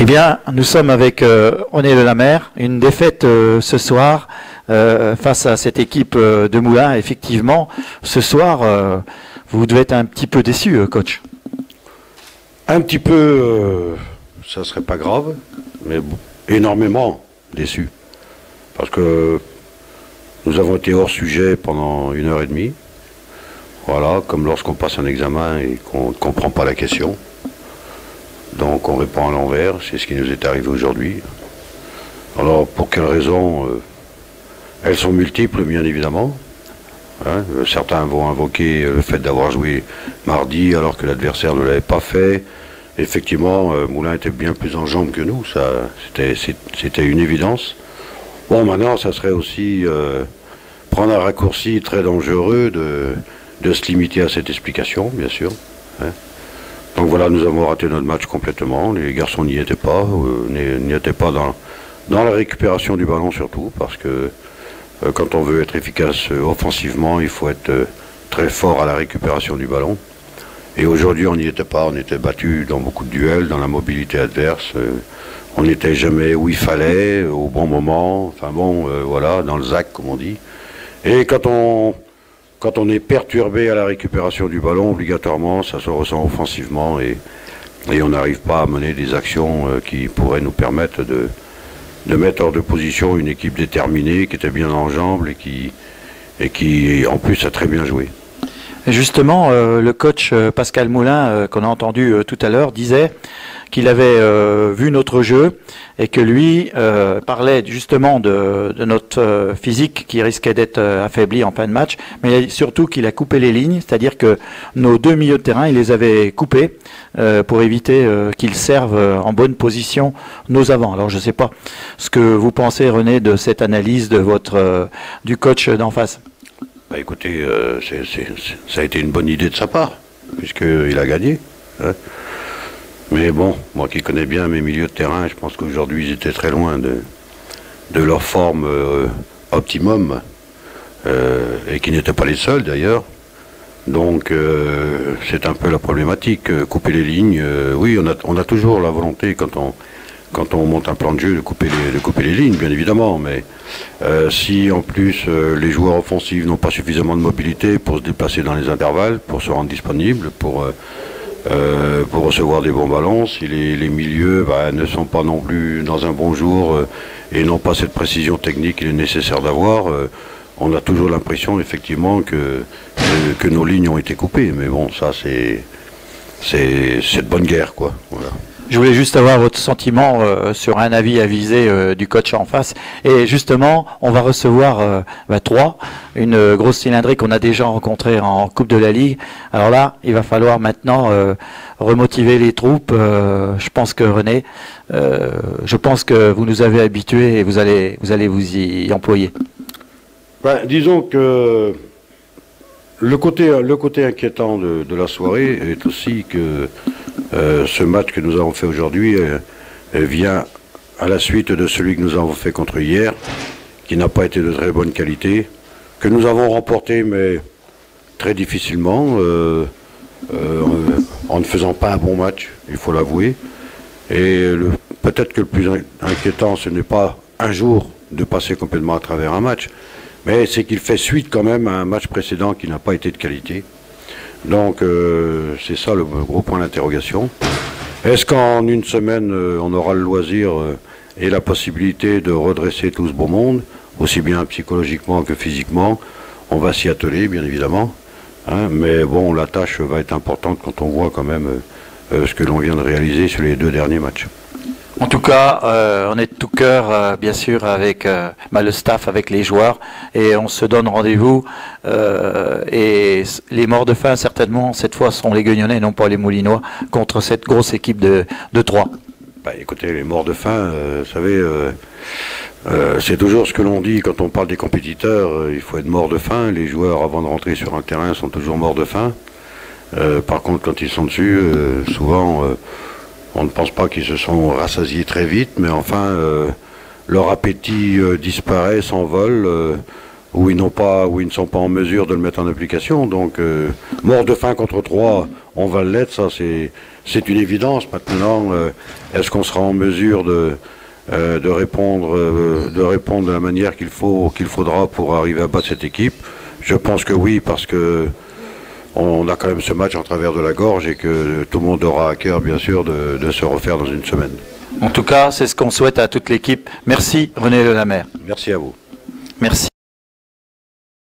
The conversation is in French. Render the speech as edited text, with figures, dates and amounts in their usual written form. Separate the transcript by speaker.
Speaker 1: Eh bien, nous sommes avec René Delamer. Une défaite ce soir face à cette équipe de Moulins. Effectivement, ce soir, vous devez être un petit peu déçu, coach.
Speaker 2: Un petit peu, ça serait pas grave, mais énormément déçu. Parce que nous avons été hors sujet pendant 1h30. Voilà, comme lorsqu'on passe un examen et qu'on ne comprend pas la question. Donc on répond à l'envers, c'est ce qui nous est arrivé aujourd'hui. Alors pour quelles raisons elles sont multiples, bien évidemment. Hein, certains vont invoquer le fait d'avoir joué mardi alors que l'adversaire ne l'avait pas fait. Effectivement, Moulins était bien plus en jambes que nous, c'était une évidence. Bon, maintenant, ça serait aussi prendre un raccourci très dangereux de se limiter à cette explication, bien sûr. Hein. Donc voilà, nous avons raté notre match complètement. Les garçons n'y étaient pas dans la récupération du ballon surtout, parce que quand on veut être efficace offensivement, il faut être très fort à la récupération du ballon. Et aujourd'hui, on n'y était pas. On était battus dans beaucoup de duels, dans la mobilité adverse. On n'était jamais où il fallait, au bon moment. Enfin bon, voilà, dans le zac, comme on dit. Et quand on est perturbé à la récupération du ballon, obligatoirement, ça se ressent offensivement et on n'arrive pas à mener des actions qui pourraient nous permettre de mettre hors de position une équipe déterminée, qui était bien en jambes et qui en plus a très bien joué.
Speaker 1: Justement, le coach Pascal Moulin, qu'on a entendu tout à l'heure, disait qu'il avait vu notre jeu et que lui parlait justement de notre physique qui risquait d'être affaibli en fin de match, mais surtout qu'il a coupé les lignes, c'est-à-dire que nos deux milieux de terrain, il les avait coupés pour éviter qu'ils servent en bonne position nos avants. Alors je ne sais pas ce que vous pensez, René, de cette analyse de du coach d'en face.
Speaker 2: Bah écoutez, ça a été une bonne idée de sa part, puisqu'il a gagné. Hein. Mais bon, moi qui connais bien mes milieux de terrain, je pense qu'aujourd'hui ils étaient très loin de leur forme optimum, et qui n'étaient pas les seuls d'ailleurs. Donc c'est un peu la problématique. Couper les lignes, oui, on a toujours la volonté quand on monte un plan de jeu de couper les lignes, bien évidemment, mais si en plus les joueurs offensifs n'ont pas suffisamment de mobilité pour se déplacer dans les intervalles, pour se rendre disponibles, pour recevoir des bons ballons, si les milieux ne sont pas non plus dans un bon jour et n'ont pas cette précision technique qu'il est nécessaire d'avoir, on a toujours l'impression effectivement que nos lignes ont été coupées. Mais bon, ça c'est de bonne guerre, quoi. Voilà.
Speaker 1: Je voulais juste avoir votre sentiment sur un avis avisé du coach en face. Et justement, on va recevoir Troyes, une grosse cylindrée qu'on a déjà rencontrée en Coupe de la Ligue. Alors là, il va falloir maintenant remotiver les troupes. Je pense que René, je pense que vous nous avez habitués et vous allez vous y employer.
Speaker 2: Disons que le côté inquiétant de la soirée est aussi que ce match que nous avons fait aujourd'hui vient à la suite de celui que nous avons fait contre hier, qui n'a pas été de très bonne qualité, que nous avons remporté mais très difficilement, en ne faisant pas un bon match, il faut l'avouer. Et peut-être que le plus inquiétant, ce n'est pas un jour de passer complètement à travers un match, mais c'est qu'il fait suite quand même à un match précédent qui n'a pas été de qualité. Donc c'est ça le gros point d'interrogation. Est-ce qu'en une semaine on aura le loisir et la possibilité de redresser tout ce beau monde, aussi bien psychologiquement que physiquement? On va s'y atteler bien évidemment, hein, mais bon, la tâche va être importante quand on voit quand même ce que l'on vient de réaliser sur les 2 derniers matchs.
Speaker 1: En tout cas, on est de tout cœur, bien sûr, avec le staff, avec les joueurs, et on se donne rendez-vous. Et les morts de faim, certainement, cette fois, seront les Guignonnais, non pas les Moulinois, contre cette grosse équipe de Troyes.
Speaker 2: Écoutez, les morts de faim, vous savez, c'est toujours ce que l'on dit quand on parle des compétiteurs. Il faut être mort de faim. Les joueurs, avant de rentrer sur un terrain, sont toujours morts de faim. Par contre, quand ils sont dessus, souvent... on ne pense pas qu'ils se sont rassasiés très vite, mais enfin, leur appétit disparaît, s'envole, ou ils ne sont pas en mesure de le mettre en application. Donc, mort de faim contre Troyes, on va l'être, ça c'est une évidence. Maintenant, est-ce qu'on sera en mesure de répondre de la manière qu'il faudra pour arriver à battre cette équipe? Je pense que oui, parce que on a quand même ce match en travers de la gorge et que tout le monde aura à cœur, bien sûr, de se refaire dans une semaine.
Speaker 1: En tout cas, c'est ce qu'on souhaite à toute l'équipe. Merci René Lelamer.
Speaker 2: Merci à vous.
Speaker 1: Merci.